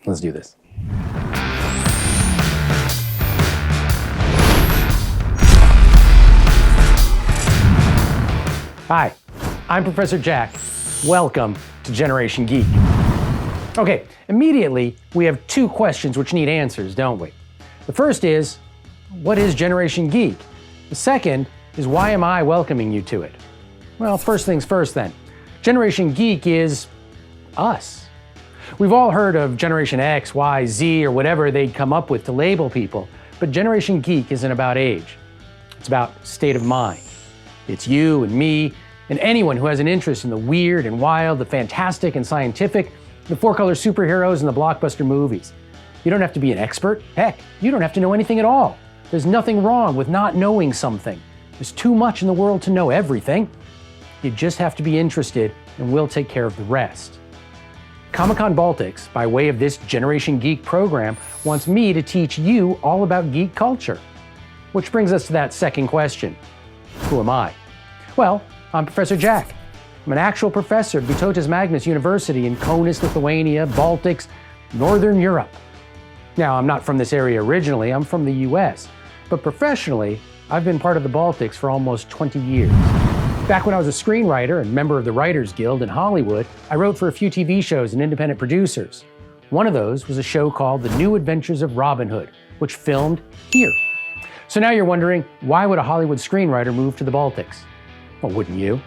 Let's do this. Hi, I'm Professor Jaq. Welcome to Generation Geek. Okay, immediately we have two questions which need answers, don't we? The first is, what is Generation Geek? The second is, why am I welcoming you to it? Well, first things first then. Generation Geek is us. We've all heard of Generation X, Y, Z, or whatever they'd come up with to label people, but Generation Geek isn't about age. It's about state of mind. It's you and me and anyone who has an interest in the weird and wild, the fantastic and scientific, the four-color superheroes and the blockbuster movies. You don't have to be an expert. Heck, you don't have to know anything at all. There's nothing wrong with not knowing something. There's too much in the world to know everything. You just have to be interested, and we'll take care of the rest. Con Baltics, by way of this Generation Geek program, wants me to teach you all about geek culture. Which brings us to that second question. Who am I? Well, I'm Professor Jaq. I'm an actual professor at Vytautas Magnus University in Kaunas, Lithuania, Baltics, Northern Europe. Now, I'm not from this area originally, I'm from the US, but professionally, I've been part of the Baltics for almost 20 years. Back when I was a screenwriter and member of the Writers Guild in Hollywood, I wrote for a few TV shows and independent producers. One of those was a show called The New Adventures of Robin Hood, which filmed here. So now you're wondering, why would a Hollywood screenwriter move to the Baltics? Well, wouldn't you?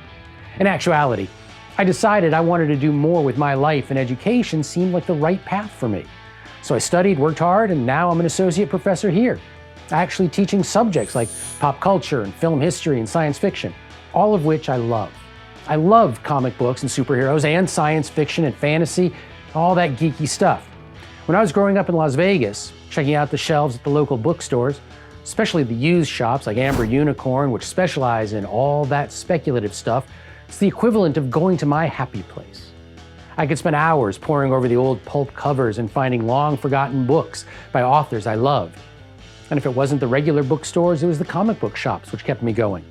In actuality, I decided I wanted to do more with my life, and education seemed like the right path for me. So I studied, worked hard, and now I'm an associate professor here, actually teaching subjects like pop culture and film history and science fiction, all of which I love. I love comic books and superheroes and science fiction and fantasy, all that geeky stuff. When I was growing up in Las Vegas, checking out the shelves at the local bookstores, especially the used shops like Amber Unicorn, which specialize in all that speculative stuff, it's the equivalent of going to my happy place. I could spend hours poring over the old pulp covers and finding long-forgotten books by authors I loved. And if it wasn't the regular bookstores, it was the comic book shops which kept me going.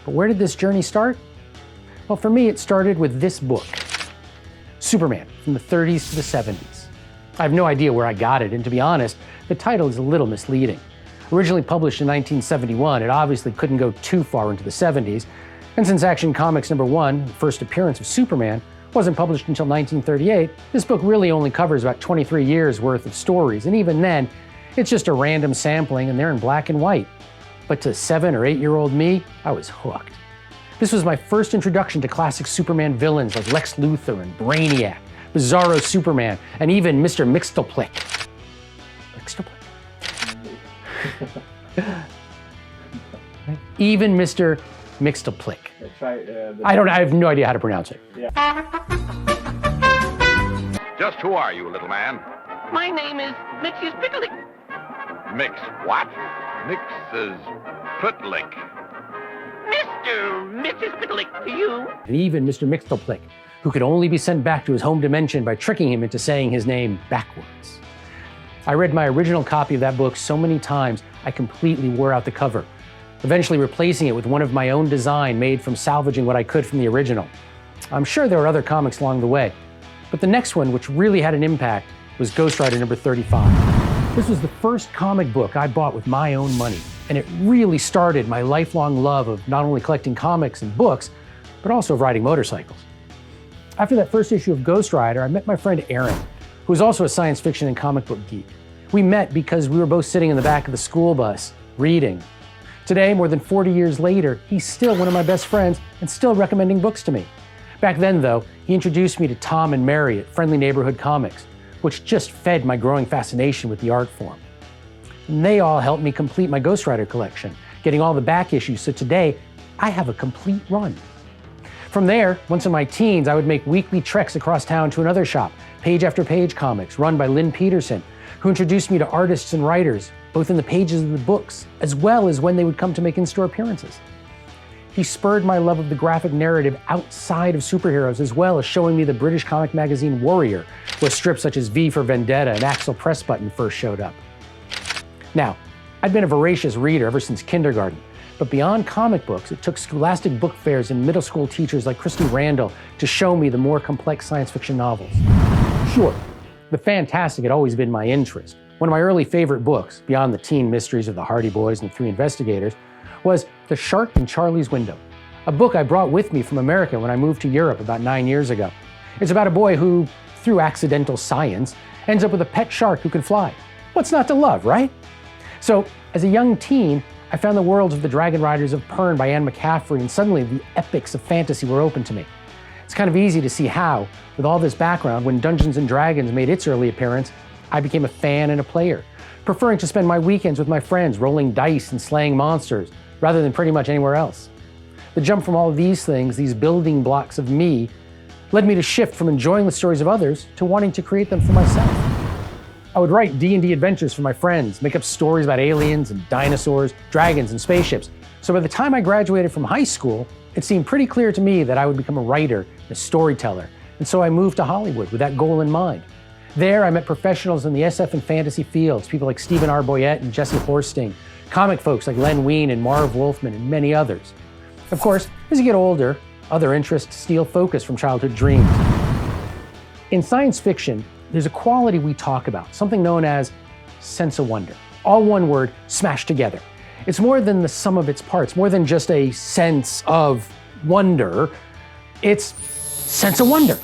But where did this journey start? Well, for me, it started with this book, Superman, from the 30s to the 70s. I have no idea where I got it, and to be honest, the title is a little misleading. Originally published in 1971, it obviously couldn't go too far into the 70s, and since Action Comics #1, the first appearance of Superman, wasn't published until 1938, this book really only covers about 23 years worth of stories, and even then, it's just a random sampling and they're in black and white. But to 7 or 8-year-old me, I was hooked. This was my first introduction to classic Superman villains like Lex Luthor and Brainiac, Bizarro Superman, and even Mr. Mxyzptlk. Even Mr. Mxyzptlk. I have no idea how to pronounce it. Yeah. Just who are you, little man? My name is Mxyzptlk. Mix what? Mxyzptlk. Mxyzptlk to you. And even Mr. Mxyzptlk, who could only be sent back to his home dimension by tricking him into saying his name backwards. I read my original copy of that book so many times, I completely wore out the cover, eventually replacing it with one of my own design made from salvaging what I could from the original. I'm sure there were other comics along the way, but the next one, which really had an impact, was Ghost Rider number 35. This was the first comic book I bought with my own money, and it really started my lifelong love of not only collecting comics and books, but also of riding motorcycles. After that first issue of Ghost Rider, I met my friend Aaron, who was also a science fiction and comic book geek. We met because we were both sitting in the back of the school bus, reading. Today, more than 40 years later, he's still one of my best friends and still recommending books to me. Back then, though, he introduced me to Tom and Mary at Friendly Neighborhood Comics, which just fed my growing fascination with the art form. And they all helped me complete my Ghost Rider collection, getting all the back issues, so today, I have a complete run. From there, once in my teens, I would make weekly treks across town to another shop, Page After Page Comics, run by Lynn Peterson, who introduced me to artists and writers, both in the pages of the books, as well as when they would come to make in-store appearances. He spurred my love of the graphic narrative outside of superheroes, as well as showing me the British comic magazine Warrior, where strips such as V for Vendetta and Axel Press Button first showed up. Now, I'd been a voracious reader ever since kindergarten, but beyond comic books, it took scholastic book fairs and middle school teachers like Christy Randall to show me the more complex science fiction novels. Sure, The fantastic had always been my interest. One of my early favorite books, beyond the teen mysteries of the Hardy Boys and the Three Investigators, was The Shark in Charlie's Window, a book I brought with me from America when I moved to Europe about 9 years ago. It's about a boy who, through accidental science, ends up with a pet shark who can fly. What's not to love, right? So, as a young teen, I found the worlds of the Dragon Riders of Pern by Anne McCaffrey, and suddenly the epics of fantasy were open to me. It's kind of easy to see how, with all this background, when Dungeons & Dragons made its early appearance, I became a fan and a player, preferring to spend my weekends with my friends rolling dice and slaying monsters, rather than pretty much anywhere else. The jump from all of these things, these building blocks of me, led me to shift from enjoying the stories of others to wanting to create them for myself. I would write D&D adventures for my friends, make up stories about aliens and dinosaurs, dragons and spaceships. So by the time I graduated from high school, it seemed pretty clear to me that I would become a writer, a storyteller, and so I moved to Hollywood with that goal in mind. There, I met professionals in the SF and fantasy fields, people like Stephen R. Boyette and Jesse Horsting, comic folks like Len Wein and Marv Wolfman, and many others. Of course, as you get older, other interests steal focus from childhood dreams. In science fiction, there's a quality we talk about, something known as Sensawonder. All one word, smashed together. It's more than the sum of its parts, more than just a sense of wonder. It's Sensawonder.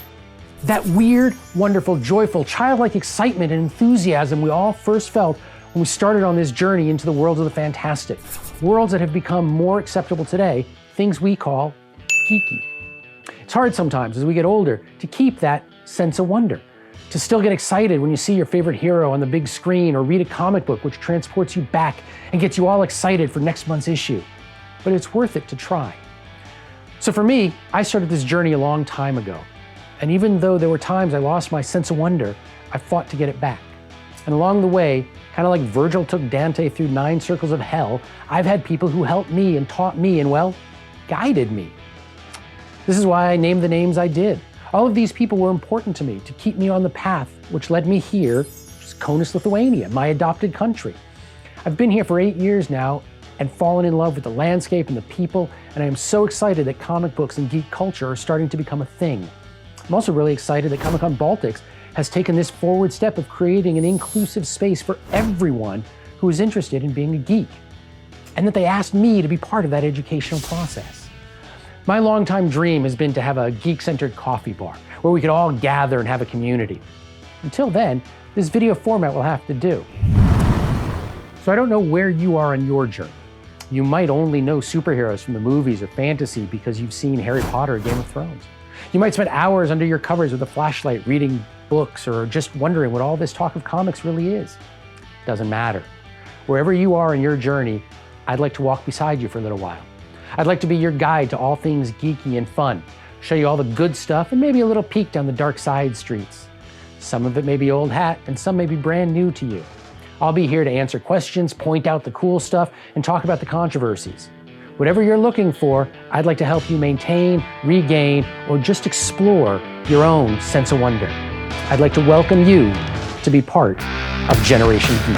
That weird, wonderful, joyful, childlike excitement and enthusiasm we all first felt when we started on this journey into the worlds of the fantastic. Worlds that have become more acceptable today, things we call geeky. It's hard sometimes as we get older to keep that sense of wonder, to still get excited when you see your favorite hero on the big screen or read a comic book which transports you back and gets you all excited for next month's issue. But it's worth it to try. So for me, I started this journey a long time ago. And even though there were times I lost my sense of wonder, I fought to get it back. And along the way, kind of like Virgil took Dante through 9 circles of hell, I've had people who helped me and taught me and, well, guided me. This is why I named the names I did. All of these people were important to me to keep me on the path which led me here, which is Kaunas, Lithuania, my adopted country. I've been here for 8 years now and fallen in love with the landscape and the people, and I am so excited that comic books and geek culture are starting to become a thing. I'm also really excited that Con Baltics has taken this forward step of creating an inclusive space for everyone who is interested in being a geek, and that they asked me to be part of that educational process. My longtime dream has been to have a geek-centered coffee bar where we could all gather and have a community. Until then, this video format will have to do. So I don't know where you are on your journey. You might only know superheroes from the movies or fantasy because you've seen Harry Potter or Game of Thrones. You might spend hours under your covers with a flashlight reading books or just wondering what all this talk of comics really is. Doesn't matter. Wherever you are in your journey, I'd like to walk beside you for a little while. I'd like to be your guide to all things geeky and fun, show you all the good stuff and maybe a little peek down the dark side streets. Some of it may be old hat and some may be brand new to you. I'll be here to answer questions, point out the cool stuff, and talk about the controversies. Whatever you're looking for, I'd like to help you maintain, regain, or just explore your own sense of wonder. I'd like to welcome you to be part of Generation Geek.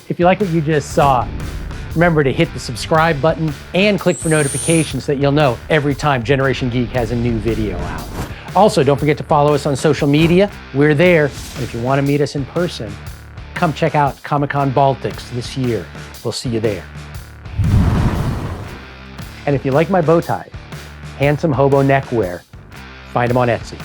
If you like what you just saw, remember to hit the subscribe button and click for notifications so that you'll know every time Generation Geek has a new video out. Also, don't forget to follow us on social media. We're there. And if you want to meet us in person, come check out Con Baltics this year. We'll see you there. And if you like my bow ties, handsome hobo neckwear, find them on Etsy.